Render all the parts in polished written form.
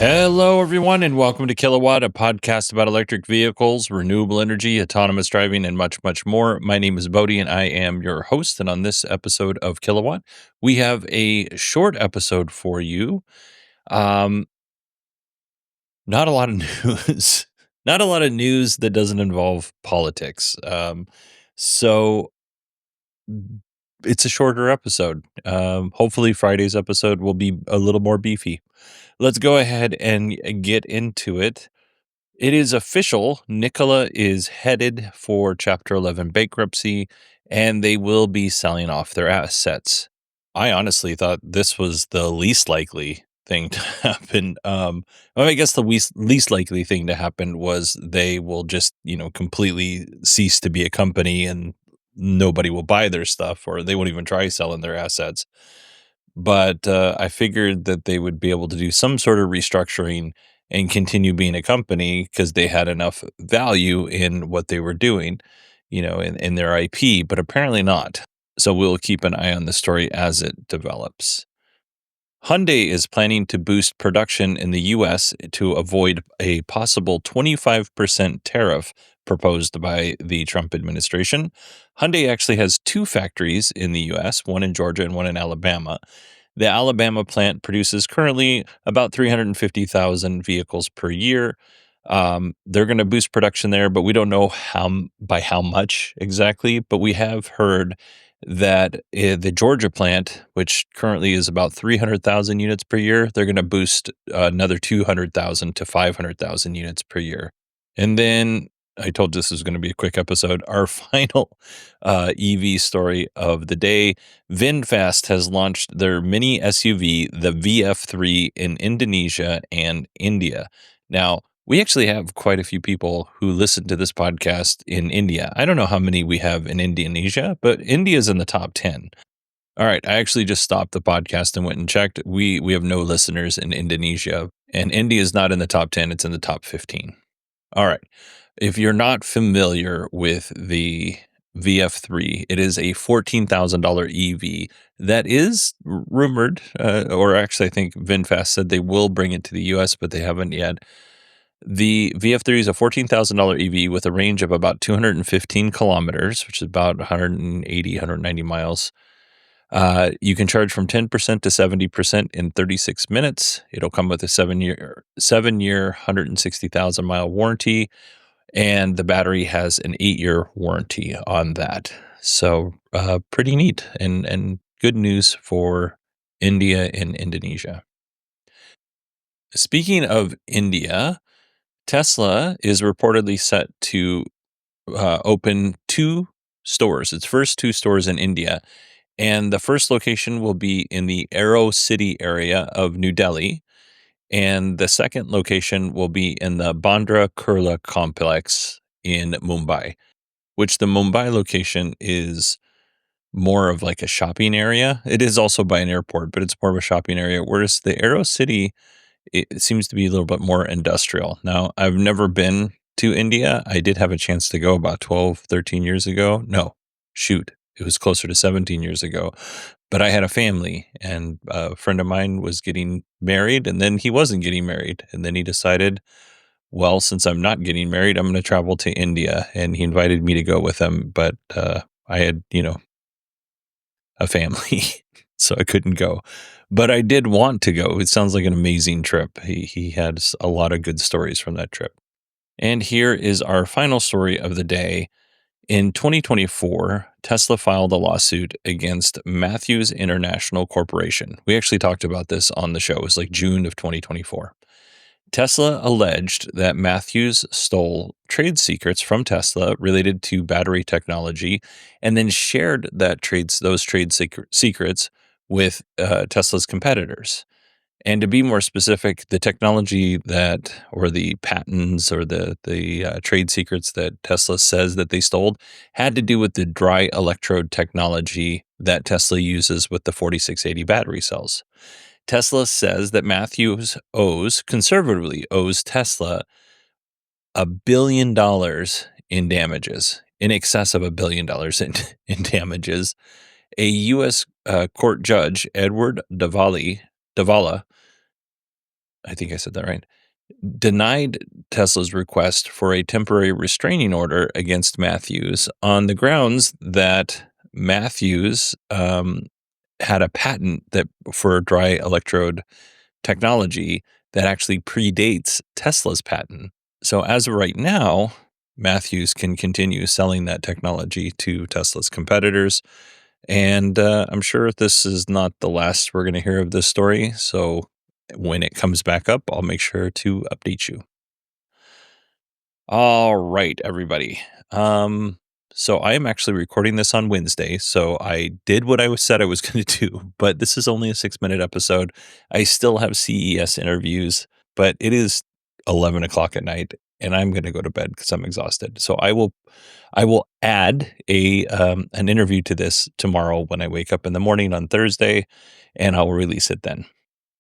Hello, everyone, and welcome to Kilowatt, a podcast about electric vehicles, renewable energy, autonomous driving, and much, much more. My name is Bodhi, and I am your host. And on this episode of Kilowatt, we have a short episode for you. Um, Not a lot of news, not a lot of news that doesn't involve politics. So it's a shorter episode. Hopefully, Friday's episode will be a little more beefy. Let's go ahead and get into it. It is official. Nicola is headed for Chapter 11 bankruptcy, and they will be selling off their assets. I honestly thought this was the least likely thing to happen. Well, I guess the least likely thing to happen was they will just, completely cease to be a company and nobody will buy their stuff, or they won't even try selling their assets. But I figured that they would be able to do some sort of restructuring and continue being a company because they had enough value in what they were doing, in their IP, but apparently not. So we'll keep an eye on the story as it develops. Hyundai is planning to boost production in the US to avoid a possible 25% tariff proposed by the Trump administration. Hyundai actually has two factories in the US, one in Georgia and one in Alabama. The Alabama plant produces currently about 350,000 vehicles per year. They're going to boost production there, but we don't know by how much exactly. But we have heard that the Georgia plant, which currently is about 300,000 units per year, they're going to boost another 200,000 to 500,000 units per year. And then I told this was going to be a quick episode. Our final EV story of the day. VinFast has launched their mini SUV, the VF3, in Indonesia and India. Now, we actually have quite a few people who listen to this podcast in India. I don't know how many we have in Indonesia, but India's in the top 10. All right, I actually just stopped the podcast and went and checked. We have no listeners in Indonesia, and India is not in the top 10, it's in the top 15. All right. If you're not familiar with the VF3, it is a $14,000 EV that is rumored, or actually, I think VinFast said they will bring it to the US, but they haven't yet. The VF3 is a $14,000 EV with a range of about 215 kilometers, which is about 180, 190 miles. You can charge from 10% to 70% in 36 minutes. It'll come with a 7-year, 160,000 mile warranty, and the battery has an 8-year warranty on that. So pretty neat and good news for India and Indonesia. Speaking of India, Tesla is reportedly set to open two stores, its first two stores in India. And the first location will be in the Aero City area of New Delhi. And the second location will be in the Bandra Kurla complex in Mumbai, which the Mumbai location is more of like a shopping area. It is also by an airport, but it's more of a shopping area. Whereas the Aero City, it seems to be a little bit more industrial. Now, I've never been to India. I did have a chance to go about 12, 13 years ago. No, shoot. It was closer to 17 years ago. But I had a family, and a friend of mine was getting married, and then he wasn't getting married. And then he decided, well, since I'm not getting married, I'm going to travel to India. And he invited me to go with him. But I had, a family, so I couldn't go. But I did want to go. It sounds like an amazing trip. He had a lot of good stories from that trip. And here is our final story of the day. In 2024, Tesla filed a lawsuit against Matthews International Corporation. We actually talked about this on the show. It was like June of 2024. Tesla alleged that Matthews stole trade secrets from Tesla related to battery technology and then shared those trade secrets with Tesla's competitors. And to be more specific, the technology or the patents or the trade secrets that Tesla says that they stole had to do with the dry electrode technology that Tesla uses with the 4680 battery cells. Tesla says that Matthews conservatively owes Tesla $1 billion in damages, in excess of $1 billion in damages. A U.S. Court judge, Edward Davala, I think I said that right, denied Tesla's request for a temporary restraining order against Matthews on the grounds that Matthews had a patent that for dry electrode technology that actually predates Tesla's patent. So as of right now, Matthews can continue selling that technology to Tesla's competitors. And I'm sure this is not the last we're going to hear of this story. So when it comes back up, I'll make sure to update you. All right, everybody. So I am actually recording this on Wednesday. So I did what said I was going to do, but this is only a 6-minute episode. I still have CES interviews, but it is 11 o'clock at night, and I'm going to go to bed because I'm exhausted. So I will add an interview to this tomorrow when I wake up in the morning on Thursday, and I'll release it then.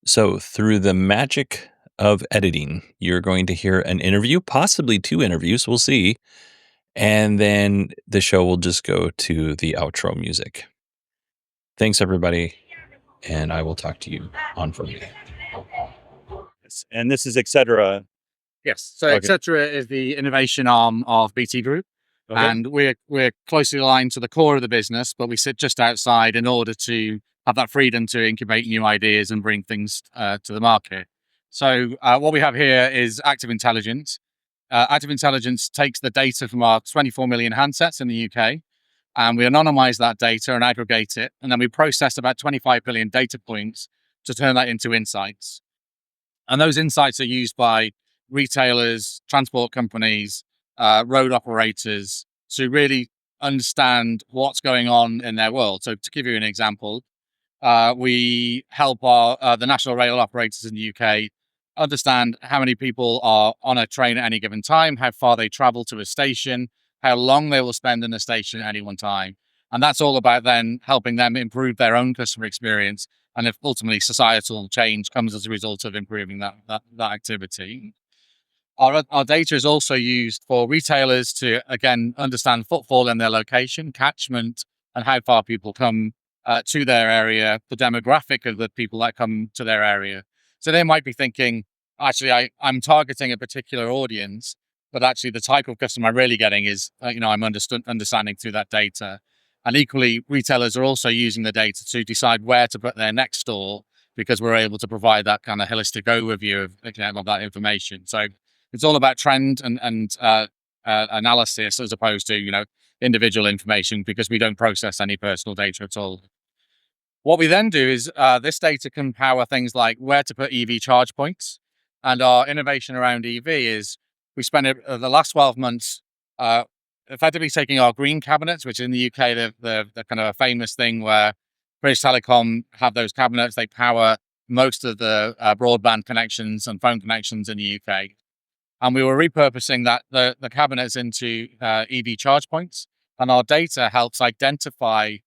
So, through the magic of editing, you're going to hear an interview, possibly 2 interviews, we'll see, and then the show will just go to the outro music. Thanks, everybody, and I will talk to you on Friday. And this is etc. Yes. So Okay. etc. is the innovation arm of BT Group. Okay. And we're closely aligned to the core of the business, but we sit just outside in order to have that freedom to incubate new ideas and bring things to the market. So what we have here is Active Intelligence. Active Intelligence takes the data from our 24 million handsets in the UK, and we anonymize that data and aggregate it, and then we process about 25 billion data points to turn that into insights. And those insights are used by retailers, transport companies, road operators to really understand what's going on in their world. So to give you an example, we help the national rail operators in the UK understand how many people are on a train at any given time, how far they travel to a station, how long they will spend in a station at any one time. And that's all about then helping them improve their own customer experience. And if ultimately societal change comes as a result of improving that activity. Our data is also used for retailers to, again, understand footfall in their location, catchment, and how far people come to their area, the demographic of the people that come to their area. So they might be thinking, actually, I'm targeting a particular audience, but actually the type of customer I'm really getting is, I'm understanding through that data. And equally, retailers are also using the data to decide where to put their next store because we're able to provide that kind of holistic overview of that information. So it's all about trend and analysis as opposed to, individual information, because we don't process any personal data at all. What we then do is this data can power things like where to put EV charge points. And our innovation around EV is we spent the last 12 months effectively taking our green cabinets, which in the UK, the kind of a famous thing where British Telecom have those cabinets. They power most of the broadband connections and phone connections in the UK. And we were repurposing the cabinets into EV charge points. And our data helps identify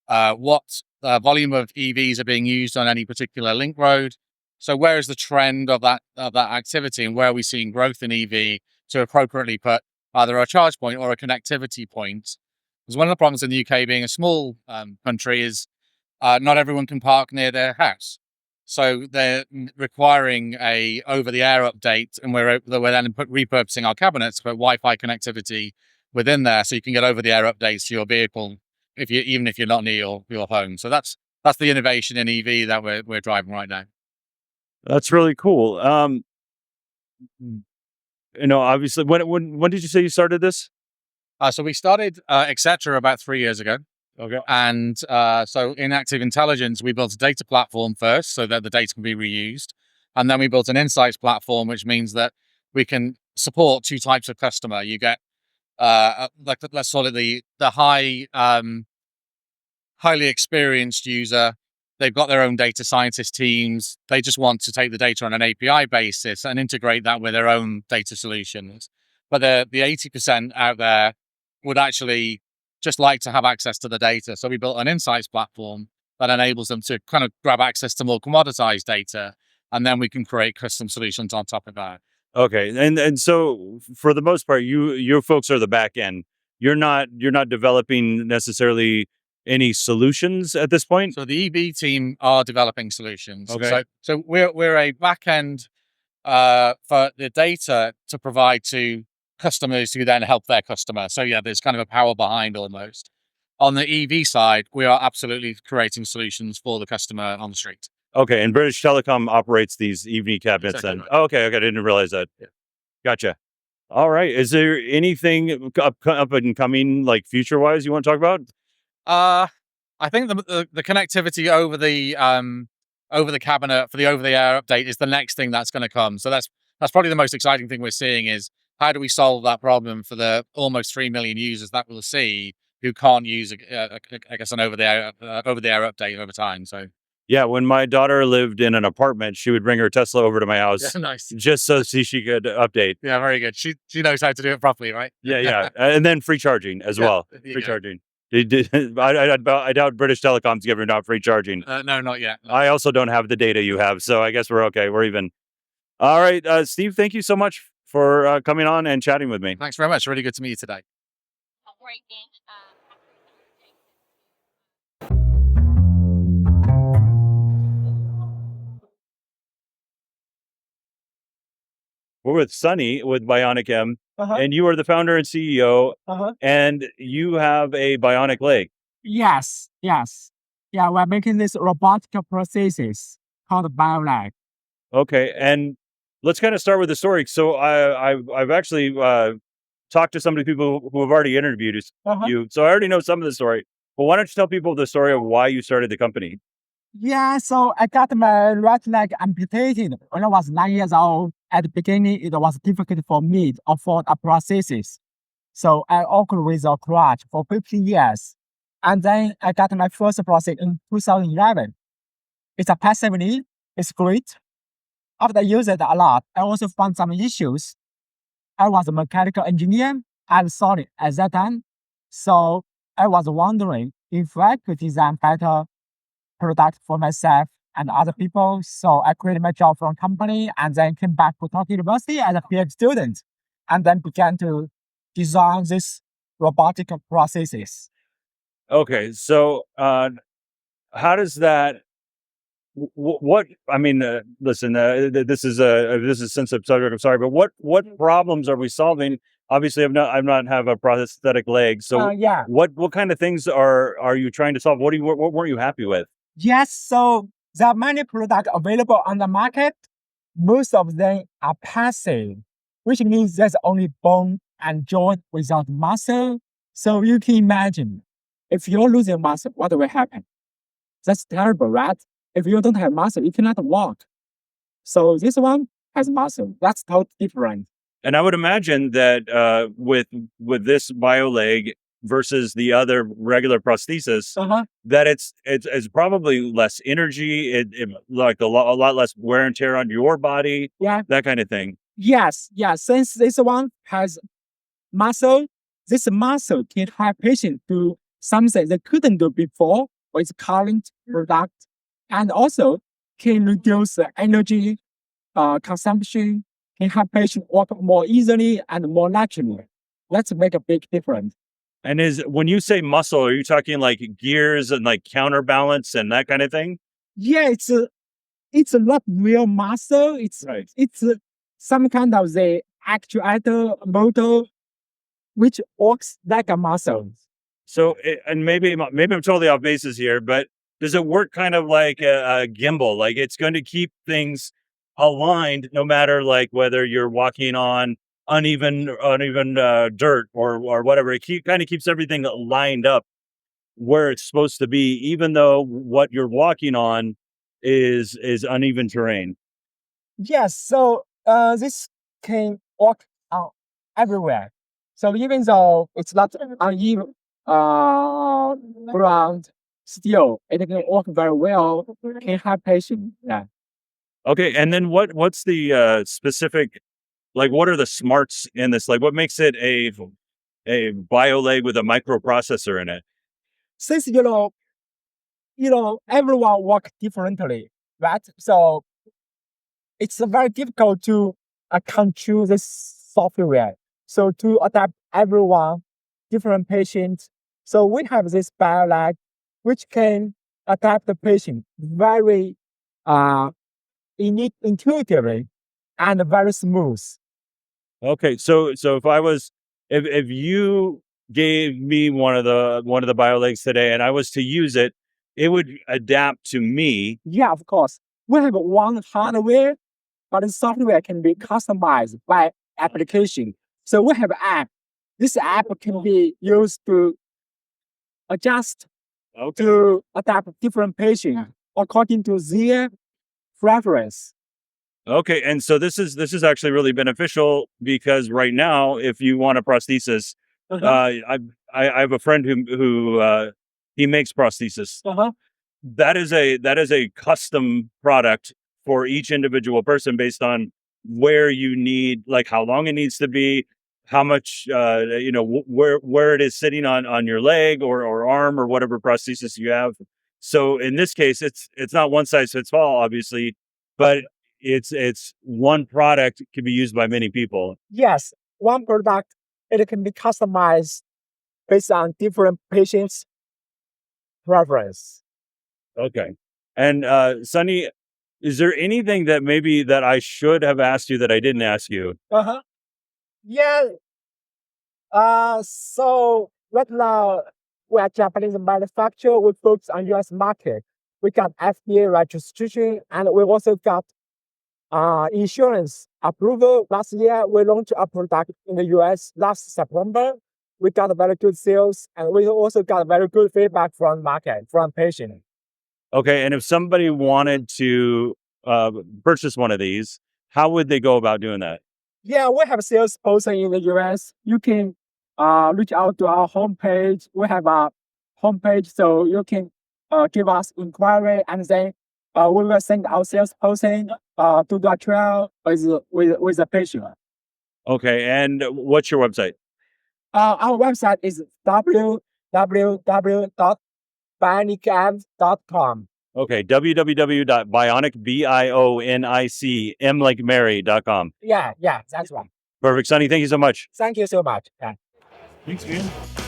what volume of EVs are being used on any particular link road. So where is the trend of that activity, and where are we seeing growth in EV to appropriately put either a charge point or a connectivity point? Because one of the problems in the UK being a small country is not everyone can park near their house. So they're requiring a over-the-air update, and we're then repurposing our cabinets for Wi-Fi connectivity within there, so you can get over-the-air updates to your vehicle even if you're not near your home. So that's the innovation in EV that we're driving right now. That's really cool. Obviously, when did you say you started this? So we started etc. about 3 years ago. Okay. And so in Active Intelligence, we built a data platform first so that the data can be reused. And then we built an insights platform, which means that we can support 2 types of customer. You get, let's call it the highly experienced user. They've got their own data scientist teams. They just want to take the data on an API basis and integrate that with their own data solutions. But the 80% out there would actually just like to have access to the data. So we built an insights platform that enables them to kind of grab access to more commoditized data, and then we can create custom solutions on top of that. Okay, and so for the most part, your folks are the back end. You're not developing necessarily any solutions at this point. So the EV team are developing solutions. Okay. So we're a back end for the data to provide to customers who then help their customer. So yeah, there's kind of a power behind almost. On the EV side, we are absolutely creating solutions for the customer on the street. Okay, and British Telecom operates these EV cabinets Exactly then. right. Oh, okay, I didn't realize that. Yeah. Gotcha. All right. Is there anything up and coming, like future wise, you want to talk about? I think the connectivity over the cabinet for the over the air update is the next thing that's going to come. So that's probably the most exciting thing we're seeing is how do we solve that problem for the almost 3 million users that we'll see who can't use I guess an over the air update over time. So Yeah, when my daughter lived in an apartment, she would bring her Tesla over to my yeah, house nice. just so she could update. Yeah, very good. She knows how to do it properly, right? Yeah, and then free charging as well. there you Free go. charging. I doubt British Telecom's giving out free charging. No, not yet. No. I also don't have the data you have, so I guess we're okay. We're even. All right, Steve, thank you so much for coming on and chatting with me. Thanks very much. Really good to meet you today. We're with Sunny with Bionic M, and you are the founder and CEO, and you have a bionic leg. Yes. Yeah, we're making this robotic prosthesis called Bionic. Okay, and let's kind of start with the story. So I've actually talked to some of the people who have already interviewed you, so I already know some of the story. But why don't you tell people the story of why you started the company? Yeah, so I got my right leg amputated when I was 9 years old. At the beginning, it was difficult for me to afford a prosthesis. So I worked with a crutch for 15 years. And then I got my first prosthesis in 2011. It's a passive knee. It's great. After I used it a lot, I also found some issues. I was a mechanical engineer. I saw it at that time. So I was wondering if I could design better product for myself and other people. So I quit my job from company and then came back to Tokyo University as a PhD student and then began to design this robotic processes. Okay, so how does that? What I mean, listen, this is a sensitive subject. I'm sorry, but what problems are we solving? Obviously, I'm not have a prosthetic leg. So Yeah. what kind of things are you trying to solve? What weren't you happy with? Yes, so there are many products available on the market. Most of them are passive, which means there's only bone and joint without muscle. So you can imagine, if you're losing muscle, what will happen? That's terrible, right? If you don't have muscle, you cannot walk. So this one has muscle. That's totally different. And I would imagine that with this BioLeg versus the other regular prosthesis, that it's probably less energy, it like a lot less wear and tear on your body, that kind of thing. Yes. Since this one has muscle, this muscle can help patient do something they couldn't do before with current product, and also can reduce the energy consumption, can help patient work more easily and more naturally. Let's make a big difference. And when you say muscle, are you talking like gears and like counterbalance and that kind of thing? Yeah, it's not real muscle. It's some kind of the actuator motor which works like a muscle. So, and maybe I'm totally off bases here, but does it work kind of like a gimbal? Like it's going to keep things aligned no matter like whether you're walking on uneven dirt or whatever. It kind of keeps everything lined up where it's supposed to be, even though what you're walking on is uneven terrain. Yes, so this can work everywhere. So even though it's not uneven ground, still it can work very well. Can help patient. Yeah. Okay, and then what's the specific, like what are the smarts in this? Like what makes it a BioLeg with a microprocessor in it? Since everyone work differently, right? So it's very difficult to control this software. So to adapt everyone, different patients. So we have this BioLeg, which can adapt the patient very intuitively. and very smooth. Okay, so if you gave me one of the BioLegs today and I was to use it, it would adapt to me. Yeah, of course. We have one hardware, but the software can be customized by application. So we have app. This app can be used to adjust to adapt different patients according to their preference. Okay, and so this is actually really beneficial because right now, if you want a prosthesis, I have a friend who he makes prosthesis. That is a custom product for each individual person based on where you need, like how long it needs to be, how much where it is sitting on your leg or arm or whatever prosthesis you have. So in this case, it's not one size fits all, obviously, but it's one product can be used by many people. Yes, one product, it can be customized based on different patients' preference. Okay. And Sunny, is there anything that maybe that I should have asked you that I didn't ask you? Yeah. So right now we are Japanese manufacturer. We focus on US market. We got FDA registration, and we also got insurance approval. Last year we launched a product in the US last September. We got very good sales, and we also got very good feedback from market, from patients. Okay. And if somebody wanted to purchase one of these, how would they go about doing that? Yeah, we have sales person in the US. You can reach out to our homepage. We have a homepage, so you can give us inquiry, and then we will send our sales person to do a trial with the patient. Okay. And what's your website? Our website is www.bionicam.com. Okay. www.bionicm like Mary.com. Yeah, that's right. Perfect. Sunny, thank you so much. Thank you so much. Yeah. Thanks, man.